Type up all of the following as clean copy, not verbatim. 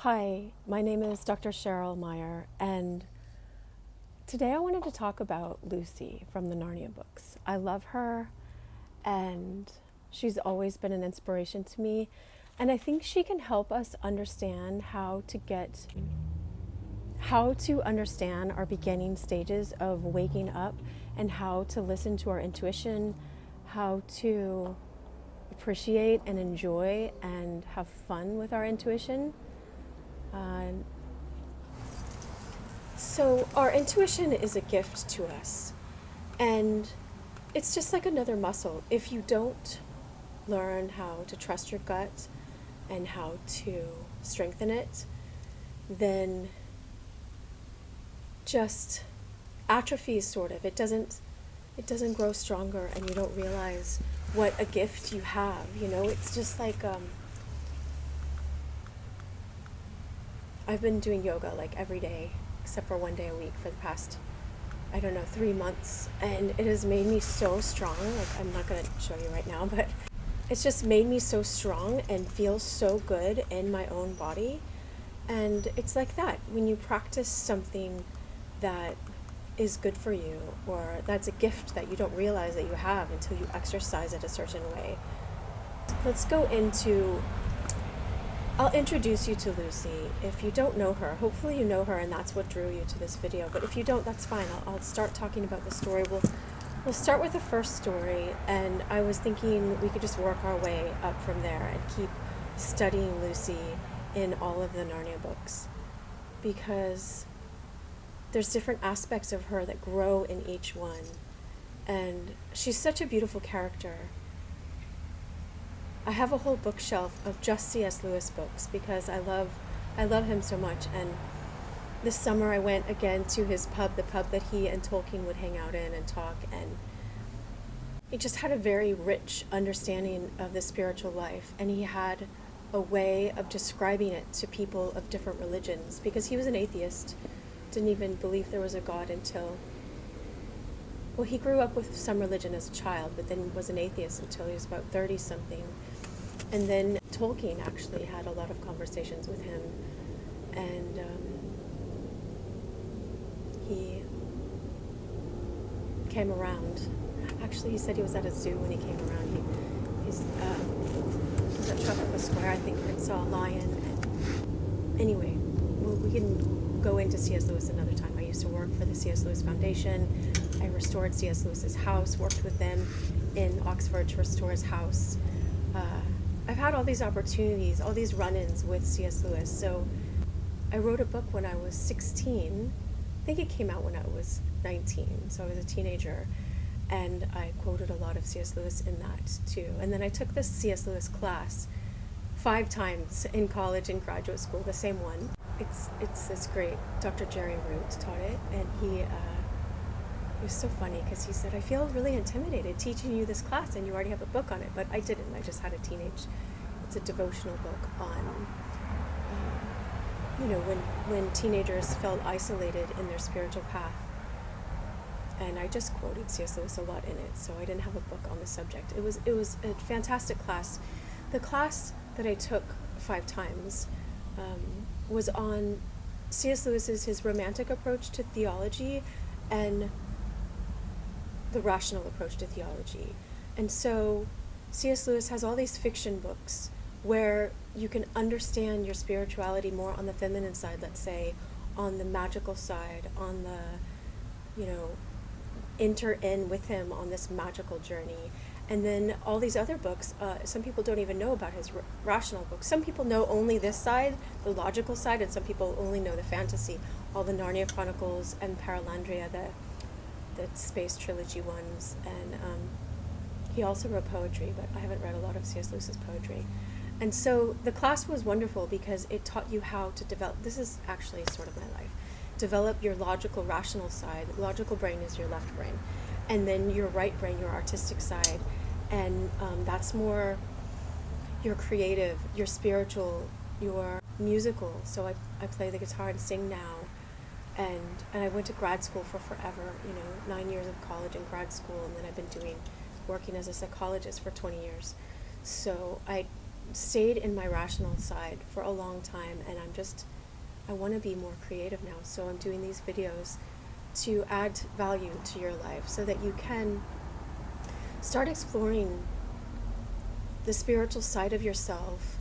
Hi, my name is Dr. Cheryl Meyer, and today I wanted to talk about Lucy from the Narnia books. I love her, and she's always been an inspiration to me, and I think she can help us understand how to understand our beginning stages of waking up and how to listen to our intuition, how to appreciate and enjoy and have fun with our intuition. So our intuition is a gift to us, and it's just like another muscle. If you don't learn how to trust your gut and how to strengthen it, then just atrophies sort of. It doesn't grow stronger, and you don't realize what a gift you have. It's just like I've been doing yoga like every day except for one day a week for the past 3 months, and it has made me so strong. Like, I'm not going to show you right now, but it's just made me so strong and feel so good in my own body. And it's like that when you practice something that is good for you, or that's a gift that you don't realize that you have until you exercise it a certain way. Let's go into I'll introduce you to Lucy. If you don't know her, hopefully you know her and that's what drew you to this video. But if you don't, that's fine. I'll start talking about the story. We'll start with the first story, and I was thinking we could just work our way up from there and keep studying Lucy in all of the Narnia books, because there's different aspects of her that grow in each one, and she's such a beautiful character. I have a whole bookshelf of just C.S. Lewis books because I love him so much. And this summer I went again to his pub, the pub that he and Tolkien would hang out in and talk, and he just had a very rich understanding of the spiritual life, and he had a way of describing it to people of different religions, because he was an atheist, didn't even believe there was a God until, well, he grew up with some religion as a child, but then was an atheist until he was about 30-something. And then Tolkien actually had a lot of conversations with him, and he came around. Actually, he said he was at a zoo when he came around. He was at Trafalgar Square, I think, and saw a lion. And anyway, we can go into C.S. Lewis another time. I used to work for the C.S. Lewis Foundation. I restored C.S. Lewis's house, worked with them in Oxford to restore his house. I've had all these opportunities, all these run-ins with C.S. Lewis. So I wrote a book when I was 16. I think it came out when I was 19, so I was a teenager. And I quoted a lot of C.S. Lewis in that too. And then I took this C.S. Lewis class 5 times in college and graduate school, the same one. It's this great, Dr. Jerry Root taught it, and he was so funny because he said, I feel really intimidated teaching you this class and you already have a book on it, but I didn't. I just had it's a devotional book on, when teenagers felt isolated in their spiritual path. And I just quoted C.S. Lewis a lot in it, so I didn't have a book on the subject. It was a fantastic class. The class that I took 5 times was on C.S. Lewis's his romantic approach to theology and the rational approach to theology. And so C.S. Lewis has all these fiction books where you can understand your spirituality more on the feminine side, let's say, on the magical side, on the, enter in with him on this magical journey. And then all these other books, some people don't even know about his rational books. Some people know only this side, the logical side, and some people only know the fantasy, all the Narnia Chronicles and Paralandria, the space trilogy ones. And he also wrote poetry, but I haven't read a lot of C.S. Lewis's poetry. And so the class was wonderful because it taught you how to develop, this is actually sort of my life, develop your logical, rational side. Logical brain is your left brain. And then your right brain, your artistic side. And that's more your creative, your spiritual, your musical. So I play the guitar and sing now. And I went to grad school for forever, 9 years of college and grad school. And then I've been working as a psychologist for 20 years. So I stayed in my rational side for a long time, and I want to be more creative now. So I'm doing these videos to add value to your life so that you can start exploring the spiritual side of yourself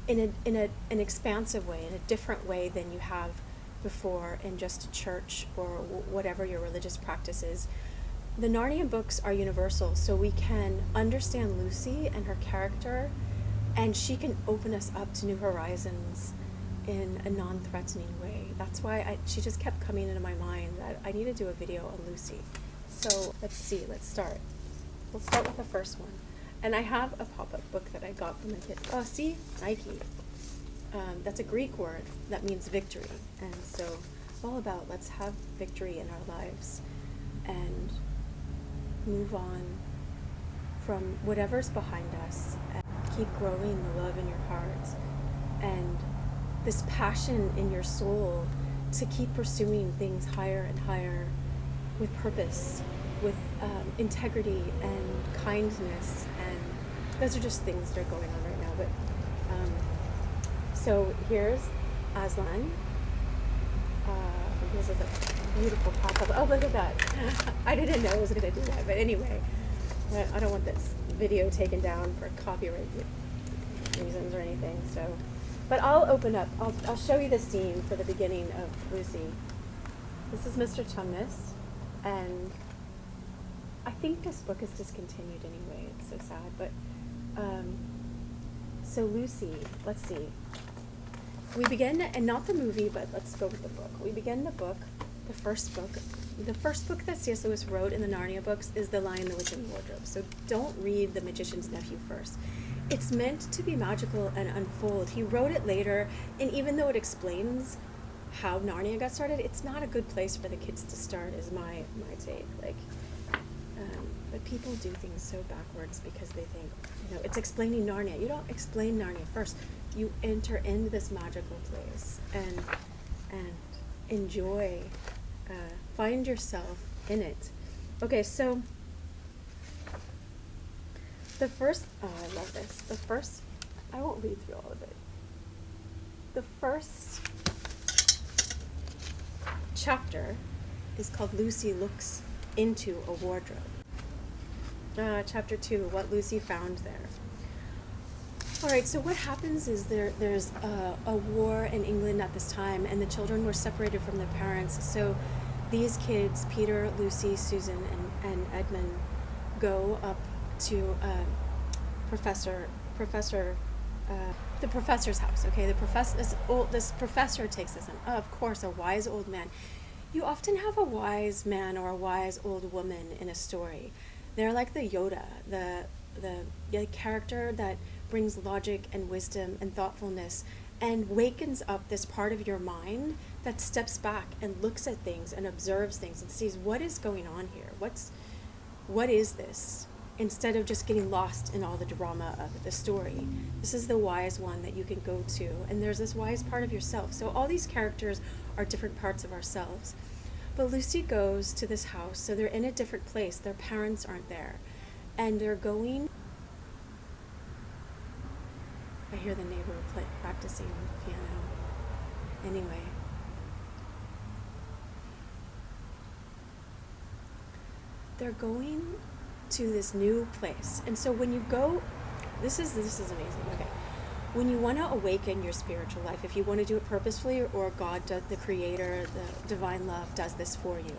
in an expansive way, in a different way than you have before in just a church or whatever your religious practice is. The Narnia books are universal, so we can understand Lucy and her character, and she can open us up to new horizons in a non-threatening way. That's why she just kept coming into my mind that I need to do a video on Lucy. So let's start. We'll start with the first one. And I have a pop-up book that I got from my kid. Oh, see? Nike. That's a Greek word that means victory. And so all about let's have victory in our lives and move on from whatever's behind us and keep growing the love in your heart and this passion in your soul to keep pursuing things higher and higher with purpose, with integrity and kindness, and those are just things that are going on right now. But so here's Aslan. This is a beautiful pop-up. Oh, look at that. I didn't know I was going to do that, but anyway, I don't want this video taken down for copyright reasons or anything. So, but I'll open up. I'll show you the scene for the beginning of Lucy. This is Mr. Tumnus, and I think this book is discontinued anyway. It's so sad, but so Lucy, let's see. We begin, and not the movie, but let's go with the book. We begin the book, the first book. The first book that C.S. Lewis wrote in the Narnia books is The Lion, the Witch, and the Wardrobe. So don't read The Magician's Nephew first. It's meant to be magical and unfold. He wrote it later, and even though it explains how Narnia got started, it's not a good place for the kids to start, is my take. But people do things so backwards because they think, it's explaining Narnia. You don't explain Narnia first. You enter into this magical place and enjoy, find yourself in it. Okay, so the first, I love this. I won't read through all of it. The first chapter is called Lucy Looks into a Wardrobe. Chapter 2, What Lucy Found There. All right, so what happens is there's a war in England at this time, and the children were separated from their parents. So these kids, Peter, Lucy, Susan, and Edmund, go up to the professor's house. Okay, this professor takes us in. Oh, of course, a wise old man. You often have a wise man or a wise old woman in a story. They're like the Yoda, the character that brings logic and wisdom and thoughtfulness and wakens up this part of your mind that steps back and looks at things and observes things and sees what is going on here. What is this? Instead of just getting lost in all the drama of the story. This is the wise one that you can go to, and there's this wise part of yourself. So all these characters are different parts of ourselves. But Lucy goes to this house, so they're in a different place. Their parents aren't there. And they're going... I hear the neighbor practicing piano. Anyway. They're going to this new place. And so when you go... This is amazing. Okay. When you want to awaken your spiritual life, if you want to do it purposefully, or God, the Creator, the divine love, does this for you,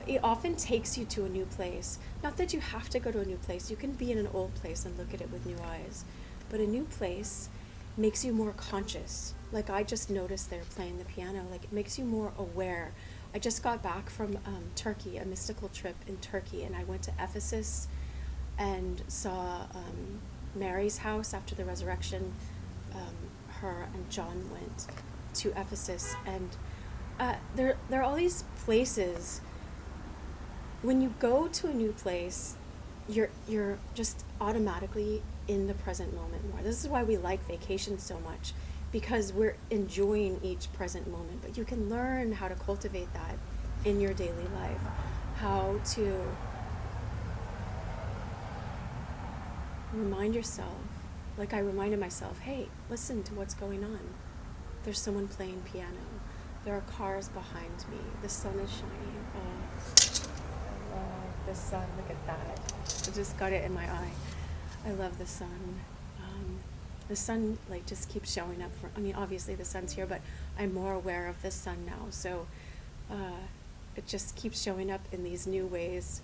it often takes you to a new place. Not that you have to go to a new place. You can be in an old place and look at it with new eyes. But a new place makes you more conscious. Like I just noticed they're playing the piano. Like it makes you more aware. I just got back from Turkey, a mystical trip in Turkey, and I went to Ephesus and saw Mary's house after the resurrection. Her and John went to Ephesus, and there are all these places. When you go to a new place, you're just automatically in the present moment more. This is why we like vacations so much, because we're enjoying each present moment. But you can learn how to cultivate that in your daily life, how to remind yourself Like I reminded myself, hey, listen to what's going on. There's someone playing piano. There are cars behind me. The sun is shining. Oh, I love the sun. Look at that. I just got it in my eye. I love the sun. The sun like just keeps showing up obviously the sun's here, but I'm more aware of the sun now. So it just keeps showing up in these new ways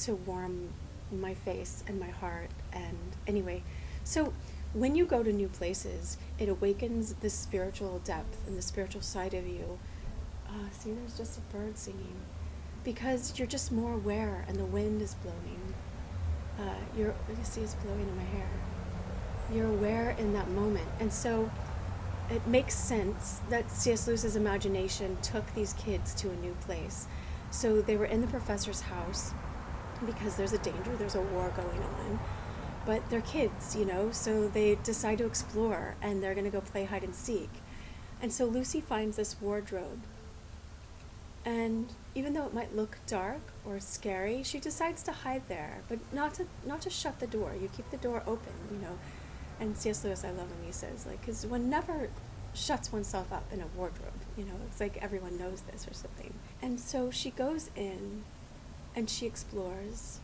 to warm my face and my heart. And anyway, so when you go to new places, it awakens the spiritual depth and the spiritual side of you. See, there's just a bird singing. Because you're just more aware, and the wind is blowing. You see it's blowing in my hair. You're aware in that moment. And so it makes sense that C.S. Lewis's imagination took these kids to a new place. So they were in the professor's house because there's a danger, there's a war going on. But they're kids, so they decide to explore, and they're going to go play hide and seek. And so Lucy finds this wardrobe. And even though it might look dark or scary, she decides to hide there, but not to shut the door. You keep the door open, And C.S. Lewis, I love when he says, because one never shuts oneself up in a wardrobe, It's like everyone knows this or something. And so she goes in, and she explores,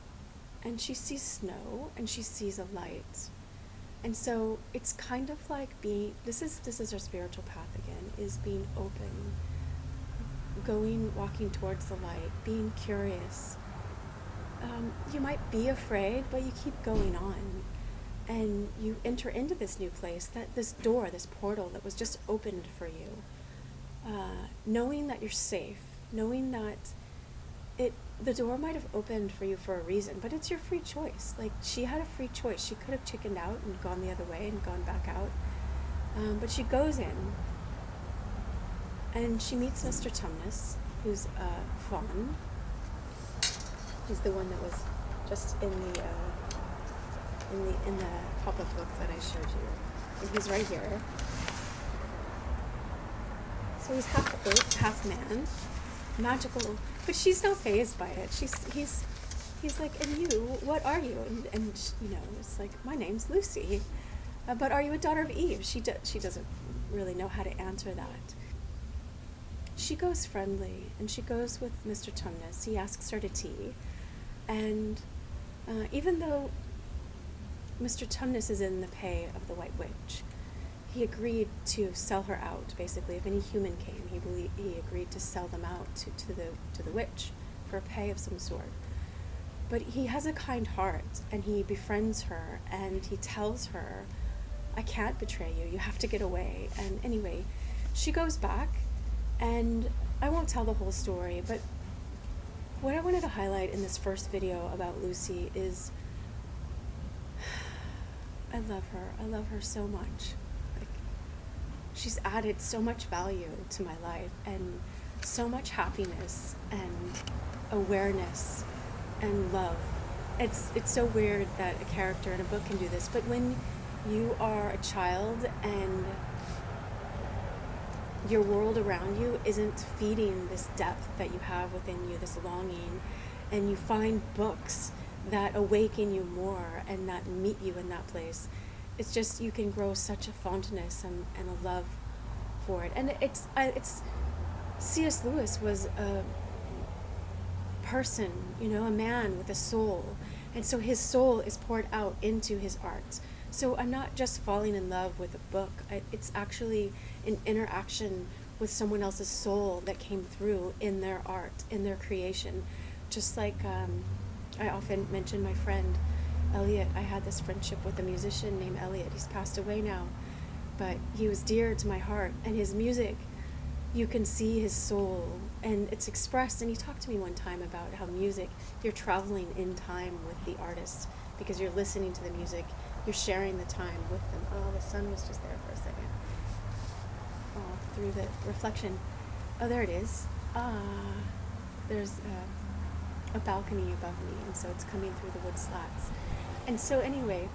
and she sees snow, and she sees a light. And so it's kind of like this is our spiritual path again, is being open, walking towards the light, being curious. You might be afraid, but you keep going on. And you enter into this new place, this door, this portal that was just opened for you. Knowing that you're safe, knowing that the door might have opened for you for a reason, but it's your free choice. Like, she had a free choice. She could have chickened out and gone the other way and gone back out. But she goes in, and she meets Mr. Tumnus, who's a faun. He's the one that was just in the pop-up book that I showed you. And he's right here. So he's half earth, half man. Magical, but she's not fazed by it. He's like, and you, what are you? And it's like, my name's Lucy. But are you a daughter of Eve? She doesn't really know how to answer that. She goes friendly, and she goes with Mr. Tumnus. He asks her to tea. And even though Mr. Tumnus is in the pay of the White Witch, he agreed to sell her out, basically. If any human came, he agreed to sell them out to the witch for a pay of some sort. But he has a kind heart, and he befriends her, and he tells her, I can't betray you, you have to get away. And anyway, she goes back, and I won't tell the whole story, but what I wanted to highlight in this first video about Lucy is I love her so much. She's added so much value to my life, and so much happiness and awareness and love. It's so weird that a character in a book can do this, but when you are a child and your world around you isn't feeding this depth that you have within you, this longing, and you find books that awaken you more and that meet you in that place, it's just, you can grow such a fondness and a love for it. And it's C.S. Lewis was a person, a man with a soul, and so his soul is poured out into his art. So I'm not just falling in love with a book, it's actually an interaction with someone else's soul that came through in their art, in their creation. Just like I often mention my friend Elliot. I had this friendship with a musician named Elliot. He's passed away now, but he was dear to my heart, and his music, you can see his soul, and it's expressed. And he talked to me one time about how music, you're traveling in time with the artist, because you're listening to the music, you're sharing the time with them. Oh, the sun was just there for a second. Oh, through the reflection. Oh, there it is. There's a balcony above me, and so it's coming through the wood slats. And so anyway,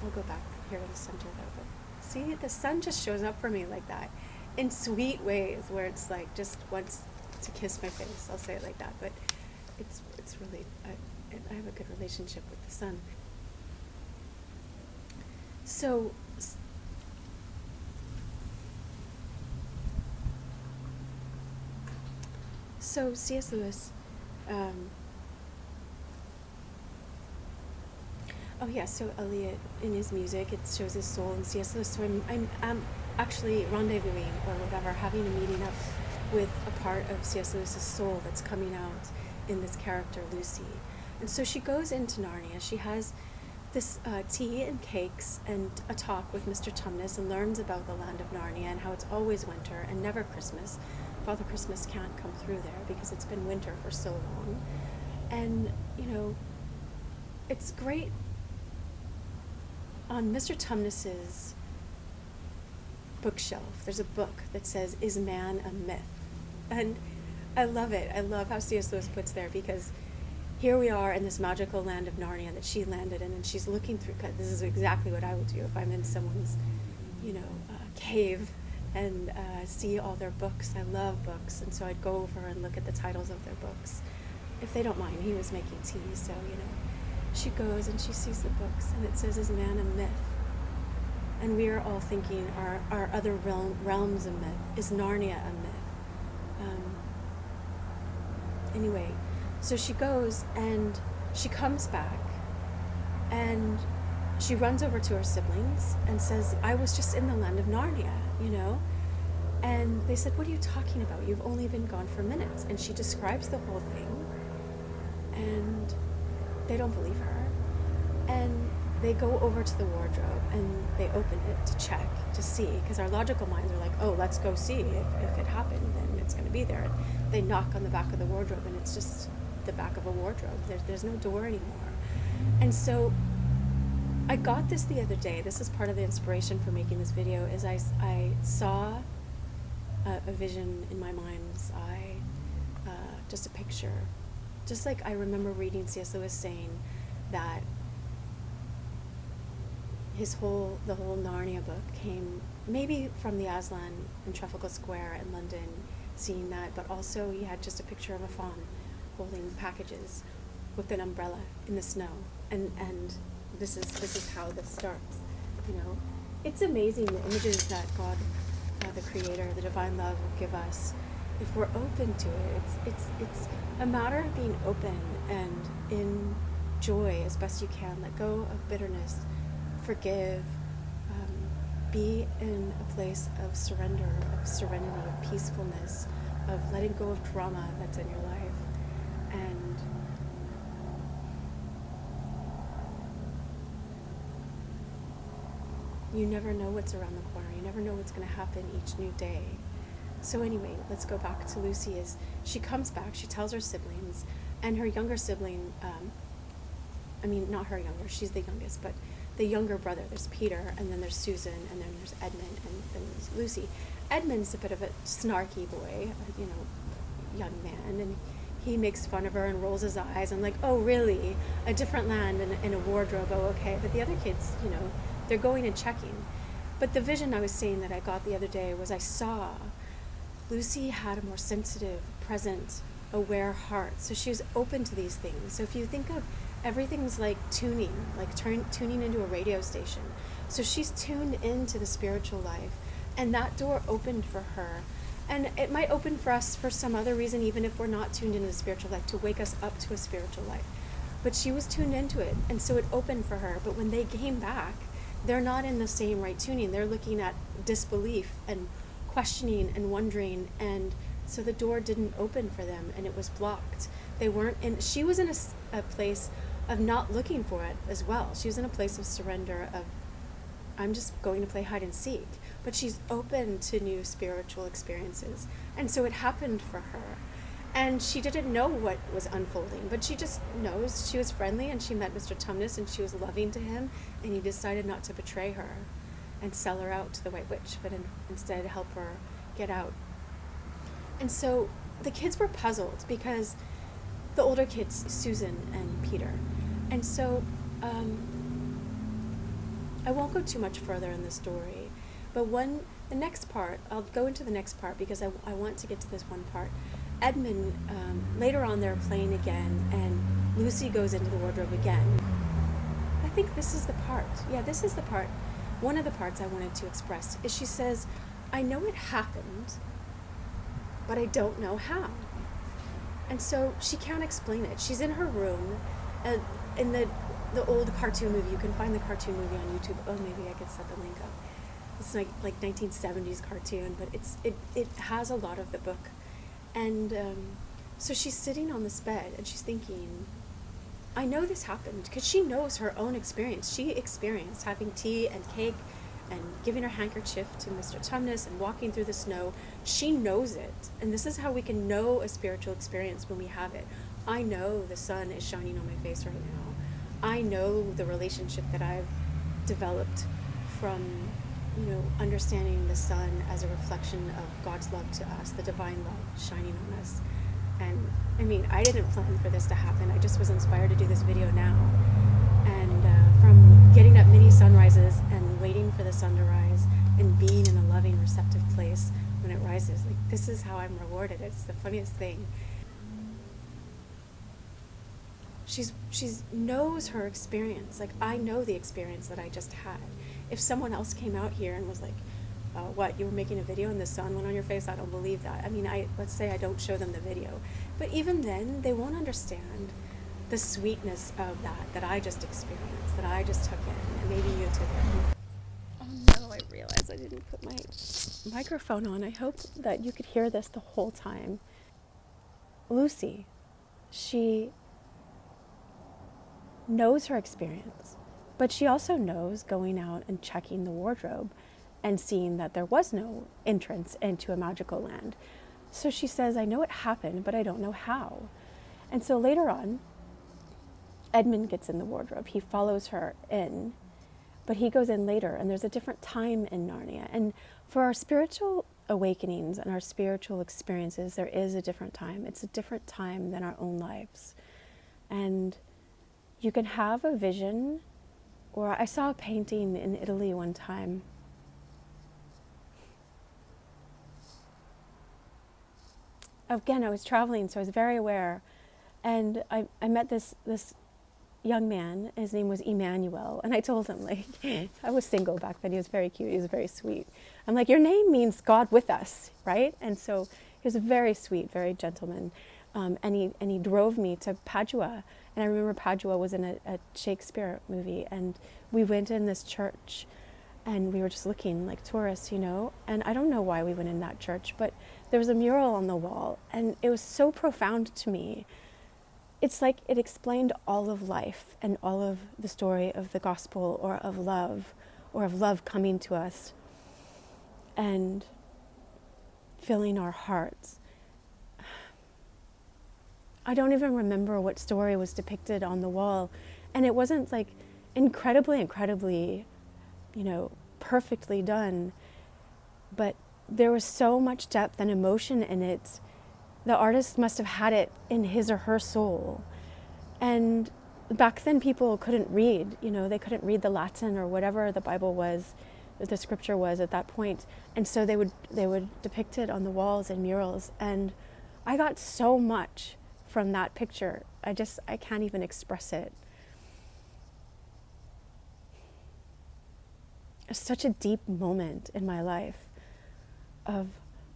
we'll go back here to the center though. But see, the sun just shows up for me like that, in sweet ways, where it's like just wants to kiss my face. I'll say it like that. But it's really, I have a good relationship with the sun. So C.S. Lewis, oh yeah, so Eliot, in his music, it shows his soul, and C.S. Lewis, so I'm actually rendezvousing, or whatever, having a meeting up with a part of C.S. Lewis's soul that's coming out in this character, Lucy. And so she goes into Narnia. She has this tea and cakes and a talk with Mr. Tumnus, and learns about the land of Narnia and how it's always winter and never Christmas. Father Christmas can't come through there because it's been winter for so long. And, it's great. On Mr. Tumnus's bookshelf, there's a book that says, "Is Man a Myth?" And I love it. I love how C.S. Lewis puts there, because here we are in this magical land of Narnia that she landed in, and she's looking through, this is exactly what I would do if I'm in someone's, cave, and see all their books. I love books, and so I'd go over and look at the titles of their books. If they don't mind, he was making tea, so, she goes and she sees the books, and it says, "Is Man a Myth?" And we are all thinking, are other realms a myth? Is Narnia a myth? Anyway, so she goes and she comes back, and she runs over to her siblings and says, "I was just in the land of Narnia, And they said, "What are you talking about? You've only been gone for minutes." And she describes the whole thing, and they don't believe her. And they go over to the wardrobe and they open it to check, to see, because our logical minds are like, "Oh, let's go see. If it happened, then it's going to be there." They knock on the back of the wardrobe, and it's just the back of a wardrobe. There's no door anymore. And so I got this the other day. This is part of the inspiration for making this video, is I saw a vision in my mind's eye, just a picture. Just like I remember reading C.S. Lewis saying that the whole Narnia book came maybe from the Aslan in Trafalgar Square in London, seeing that, but also he had just a picture of a fawn holding packages with an umbrella in the snow, and this is how this starts. It's amazing, the images that God, the Creator, the divine love, will give us if we're open to it. It's a matter of being open and in joy as best you can. Let go of bitterness, forgive, be in a place of surrender, of serenity, of peacefulness, of letting go of drama that's in your life. And you never know what's around the corner. You never know what's going to happen each new day. So anyway, let's go back to Lucy. As she comes back, she tells her siblings, and her younger sibling, not her younger, she's the youngest, but the younger brother, there's Peter, and then there's Susan, and then there's Edmund, and then there's Lucy. Edmund's a bit of a snarky boy, young man, and he makes fun of her and rolls his eyes and like, "Oh, really? A different land and a wardrobe, oh, okay." But the other kids, they're going and checking. But the vision I was saying that I got the other day was I saw Lucy had a more sensitive, present, aware heart. So she was open to these things. So if you think of everything's like tuning, tuning into a radio station. So she's tuned into the spiritual life, and that door opened for her. And it might open for us for some other reason, even if we're not tuned into the spiritual life, to wake us up to a spiritual life. But she was tuned into it, and so it opened for her. But when they came back, they're not in the same right tuning. They're looking at disbelief and questioning and wondering, and so the door didn't open for them, and it was blocked. They weren't in. She was in a place of not looking for it as well. She was in a place of surrender, of I'm just going to play hide and seek. But she's open to new spiritual experiences, and so it happened for her. And she didn't know what was unfolding, but she just knows. She was friendly, and she met Mr. Tumnus, and she was loving to him, and he decided not to betray her and sell her out to the White Witch, but instead help her get out. And so the kids were puzzled, because the older kids, Susan and Peter. And so I won't go too much further in the story, but the next part, I'll go into the next part because I want to get to this one part. Edmund, later on they're playing again, and Lucy goes into the wardrobe again. I think this is the part. Yeah, this is the part. one of the parts I wanted to express is she says, I know it happened, but I don't know how. And so she can't explain it. She's in her room, in the old cartoon movie. You can find the cartoon movie on YouTube. Oh, maybe I could set the link up. It's like 1970s cartoon, but it has a lot of the book. And so she's sitting on this bed and she's thinking, I know this happened, because she knows her own experience. She experienced having tea and cake and giving her handkerchief to Mr. Tumnus and walking through the snow. She knows it. And this is how we can know a spiritual experience when we have it. I know the sun is shining on my face right now. I know the relationship that I've developed from, understanding the sun as a reflection of God's love to us, the divine love shining on us. And I mean, I didn't plan for this to happen. I just was inspired to do this video now. And from getting up many sunrises and waiting for the sun to rise and being in a loving, receptive place when it rises, like, this is how I'm rewarded. It's the funniest thing. She's knows her experience. Like, I know the experience that I just had. If someone else came out here and was like, what, you were making a video and the sun went on your face? I don't believe that. I mean, let's say I don't show them the video. But even then, they won't understand the sweetness of that I just experienced, that I just took in, and maybe you took in. Oh no, I realized I didn't put my microphone on. I hope that you could hear this the whole time. Lucy, she knows her experience, but she also knows going out and checking the wardrobe and seeing that there was no entrance into a magical land. So she says, I know it happened, but I don't know how. And so later on, Edmund gets in the wardrobe. He follows her in, but he goes in later, and there's a different time in Narnia. And for our spiritual awakenings and our spiritual experiences, there is a different time. It's a different time than our own lives. And you can have a vision, or I saw a painting in Italy one time. Again, I was traveling, so I was very aware. And I met this young man. His name was Emmanuel. And I told him, like, I was single back then. He was very cute. He was very sweet. I'm like, your name means God with us, right? And so he was a very sweet, very gentleman. And he drove me to Padua. And I remember Padua was in a Shakespeare movie. And we went in this church. And we were just looking like tourists, And I don't know why we went in that church, but there was a mural on the wall, and it was so profound to me. It's like it explained all of life and all of the story of the gospel, or of love coming to us and filling our hearts. I don't even remember what story was depicted on the wall, and it wasn't like incredibly, perfectly done, but there was so much depth and emotion in it. The artist must have had it in his or her soul. And back then people couldn't read, they couldn't read the Latin or whatever the Bible was, the scripture was at that point. And so they would depict it on the walls and murals. And I got so much from that picture. I can't even express it. It's such a deep moment in my life of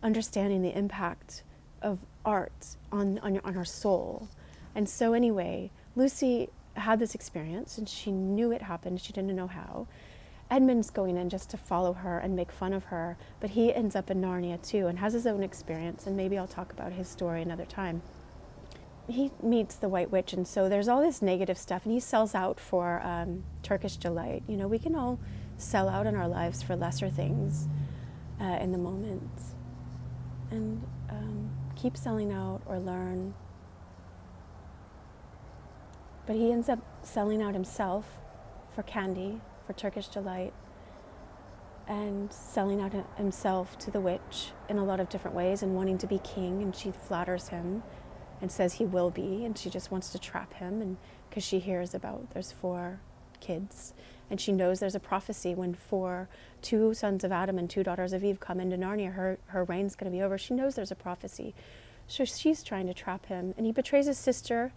understanding the impact of art on our soul. And so anyway, Lucy had this experience and she knew it happened. She didn't know how. Edmund's going in just to follow her and make fun of her, but he ends up in Narnia too and has his own experience, and maybe I'll talk about his story another time. He meets the White Witch, and so there's all this negative stuff, and he sells out for Turkish delight. We can all sell out in our lives for lesser things in the moment, and keep selling out or learn. But he ends up selling out himself for candy, for Turkish delight, and selling out himself to the witch in a lot of different ways, and wanting to be king, and she flatters him and says he will be, and she just wants to trap him, and because she hears about there's 4 kids, and she knows there's a prophecy when 2 sons of Adam and 2 daughters of Eve come into Narnia, her reign's going to be over. She knows there's a prophecy. So she's trying to trap him, and he betrays his sister,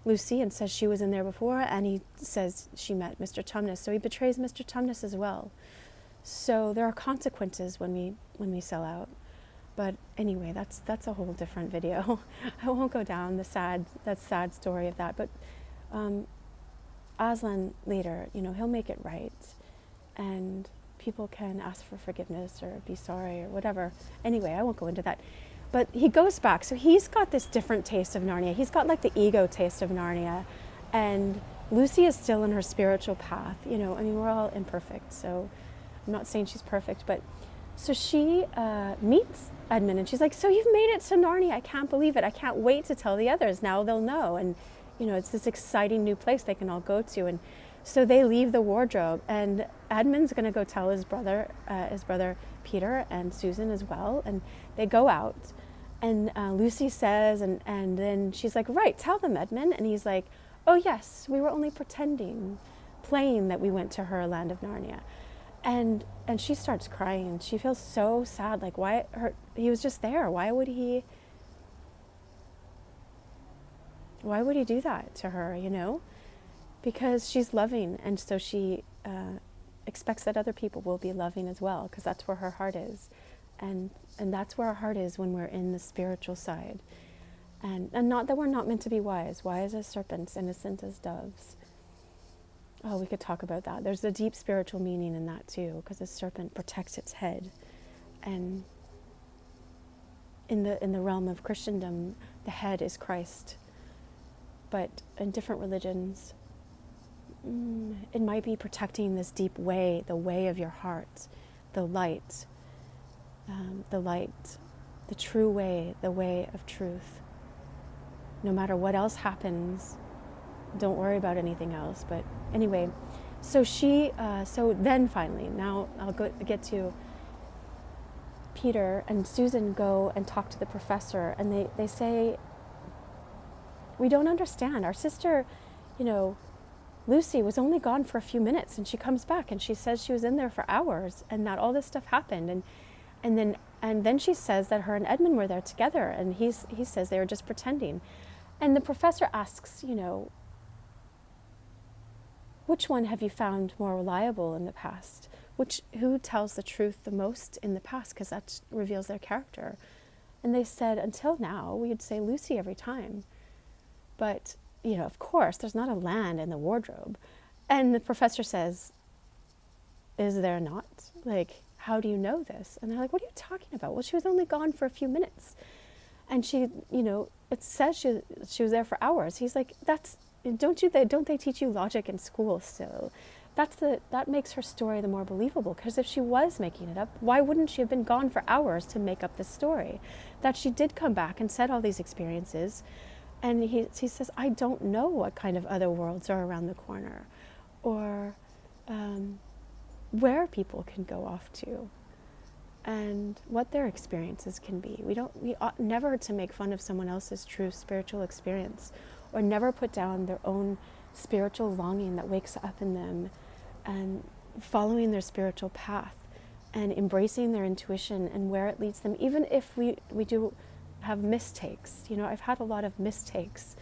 Lucy and says she was in there before, and he says she met Mr. Tumnus. So he betrays Mr. Tumnus as well. So there are consequences when we sell out. But anyway, that's a whole different video. I won't go down that sad story of that. But Aslan later, he'll make it right, and people can ask for forgiveness or be sorry or whatever. Anyway, I won't go into that. But he goes back. So he's got this different taste of Narnia. He's got like the ego taste of Narnia. And Lucy is still in her spiritual path. We're all imperfect. So I'm not saying she's perfect. But so she meets Edmund, and she's like, so you've made it to Narnia. I can't believe it. I can't wait to tell the others. Now they'll know. And, it's this exciting new place they can all go to. And so they leave the wardrobe. And Edmund's going to go tell his brother Peter and Susan as well. And they go out. And Lucy says, and then she's like, right, tell them, Edmund. And he's like, oh, yes, we were only playing that we went to her land of Narnia. And she starts crying. She feels so sad. Like, he was just there. Why would he do that to her, Because she's loving. And so she expects that other people will be loving as well, because that's where her heart is. And that's where our heart is when we're in the spiritual side. And not that we're not meant to be wise as serpents, innocent as doves. Oh, we could talk about that. There's a deep spiritual meaning in that too, because a serpent protects its head. And in the realm of Christendom, the head is Christ. But in different religions, it might be protecting this deep way, the way of your heart, the light, the true way, the way of truth. No matter what else happens, don't worry about anything else. But anyway, so then finally, now I'll get to Peter and Susan go and talk to the professor, and they say, we don't understand. Our sister, Lucy was only gone for a few minutes, and she comes back and she says she was in there for hours and that all this stuff happened. And then she says that her and Edmund were there together, and he says they were just pretending. And the professor asks, which one have you found more reliable in the past? Who tells the truth the most in the past? Because that reveals their character. And they said, until now, we'd say Lucy every time. But, of course, there's not a land in the wardrobe. And the professor says, is there not? Like, how do you know this? And they're like, what are you talking about? Well, she was only gone for a few minutes. And she, it says she was there for hours. He's like, don't they teach you logic in school still? That makes her story the more believable, because if she was making it up, why wouldn't she have been gone for hours to make up this story? That she did come back and said all these experiences. And he says, I don't know what kind of other worlds are around the corner, or where people can go off to, and what their experiences can be. We ought never to make fun of someone else's true spiritual experience, or never put down their own spiritual longing that wakes up in them, and following their spiritual path and embracing their intuition and where it leads them, even if we do have mistakes. I've had a lot of mistakes,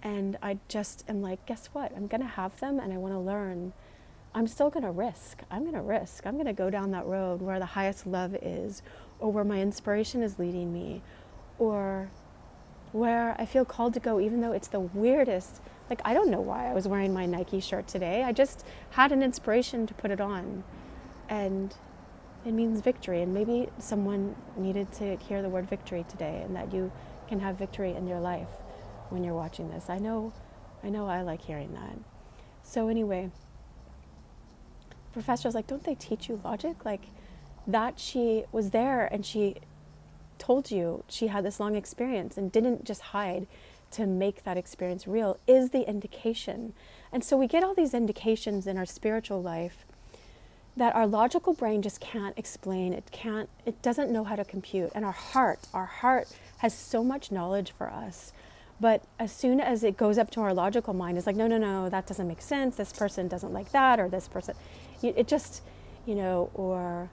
and I just am like, guess what? I'm going to have them, and I want to learn. I'm still going to risk. I'm going to go down that road where the highest love is, or where my inspiration is leading me, or where I feel called to go, even though it's the weirdest. Like, I don't know why I was wearing my Nike shirt today. I just had an inspiration to put it on, and it means victory. And maybe someone needed to hear the word victory today, and that you can have victory in your life when you're watching this. I know I like hearing that. So anyway, professor's like, don't they teach you logic? Like, that she was there and she told you she had this long experience and didn't just hide to make that experience real is the indication. And so we get all these indications in our spiritual life that our logical brain just can't explain. It doesn't know how to compute. And our heart has so much knowledge for us. But as soon as it goes up to our logical mind, it's like, no, that doesn't make sense. This person doesn't like that, or this person, it just, or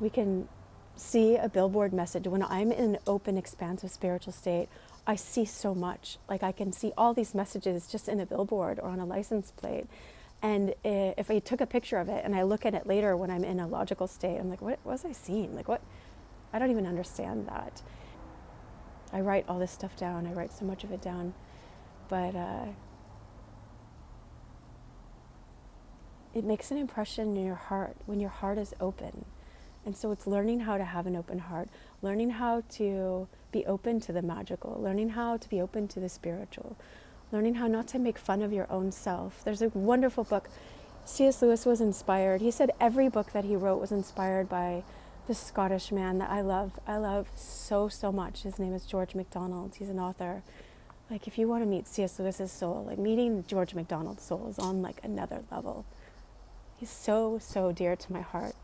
we can see a billboard message, when I'm in an open, expansive spiritual state, I see so much. Like I can see all these messages just in a billboard or on a license plate. And if I took a picture of it and I look at it later when I'm in a logical state, I'm like, what was I seeing? Like what? I don't even understand that. I write all this stuff down. I write so much of it down. But it makes an impression in your heart when your heart is open. And so it's learning how to have an open heart, learning how to be open to the magical, learning how to be open to the spiritual, learning how not to make fun of your own self. There's a wonderful book. C.S. Lewis was inspired. He said every book that he wrote was inspired by this Scottish man that I love so, so much. His name is George MacDonald. He's an author. Like if you want to meet C.S. Lewis's soul, like meeting George MacDonald's soul is on like another level. He's so, so dear to my heart.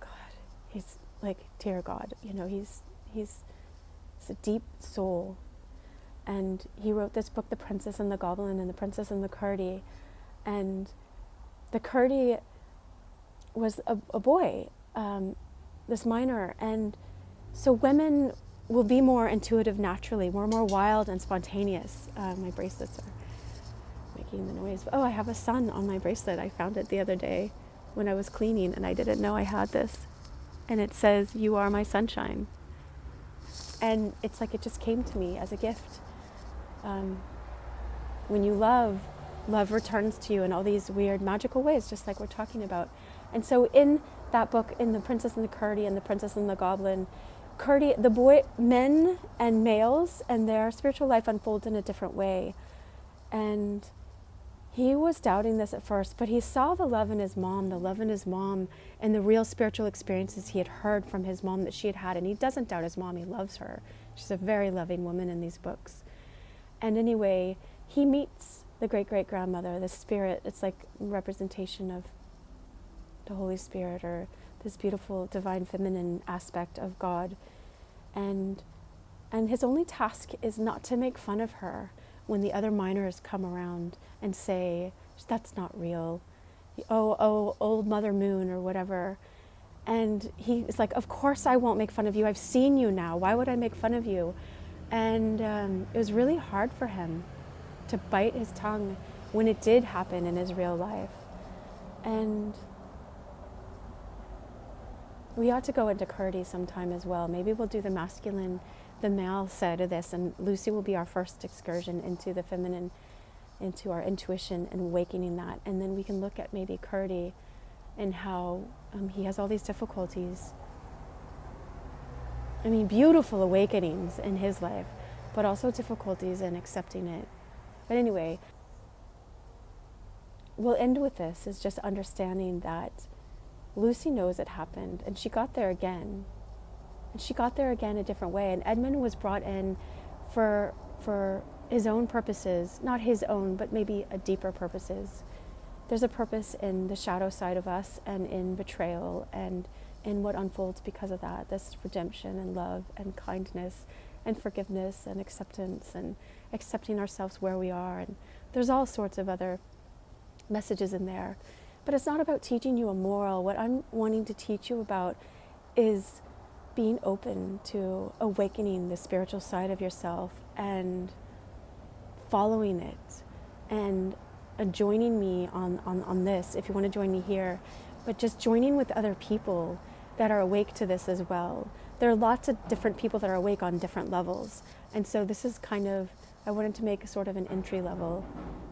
God, he's like, dear God, you know, he's a deep soul. And he wrote this book, The Princess and the Goblin and the Princess and the Curdie. And the Curdie was a boy, this miner. And so women will be more intuitive naturally, more wild and spontaneous. My bracelets are making the noise. Oh, I have a sun on my bracelet. I found it the other day when I was cleaning and I didn't know I had this. And it says, "You are my sunshine." And it's like it just came to me as a gift. When you love returns to you in all these weird magical ways, just like we're talking about. And so in that book, in The Princess and the Curdie and The Princess and the Goblin, Curdie, the boy, men and males and their spiritual life unfolds in a different way. And he was doubting this at first, but he saw the love in his mom, and the real spiritual experiences he had heard from his mom that she had had. And he doesn't doubt his mom, he loves her. She's a very loving woman in these books. And anyway, he meets the great-great-grandmother, the spirit. It's like a representation of the Holy Spirit or this beautiful divine feminine aspect of God. And his only task is not to make fun of her when the other miners come around and say, "That's not real. Oh, old Mother Moon," or whatever. And he is like, "Of course I won't make fun of you. I've seen you now. Why would I make fun of you?" And it was really hard for him to bite his tongue when it did happen in his real life. And we ought to go into Curdie sometime as well. Maybe we'll do the male side of this, and Lucy will be our first excursion into the feminine, into our intuition and awakening that. And then we can look at maybe Curdie and how he has all these difficulties. I mean, beautiful awakenings in his life, but also difficulties in accepting it. But anyway, we'll end with this, is just understanding that Lucy knows it happened, and she got there again. And she got there again a different way. And Edmund was brought in for his own purposes, not his own, but maybe a deeper purposes. There's a purpose in the shadow side of us and in betrayal and in what unfolds because of that, this redemption and love and kindness and forgiveness and acceptance and accepting ourselves where we are. And there's all sorts of other messages in there. But it's not about teaching you a moral. What I'm wanting to teach you about is being open to awakening the spiritual side of yourself and following it, and joining me on this, if you want to join me here, but just joining with other people that are awake to this as well. There are lots of different people that are awake on different levels. And so this is kind of, I wanted to make a sort of an entry level,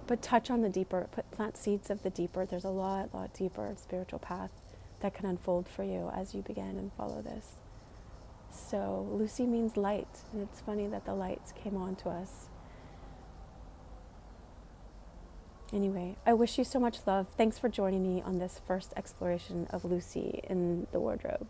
but touch on the deeper, plant seeds of the deeper. There's a lot deeper spiritual path that can unfold for you as you begin and follow this. So Lucy means light, and it's funny that the lights came on to us. Anyway, I wish you so much love. Thanks for joining me on this first exploration of Lucy in the wardrobe.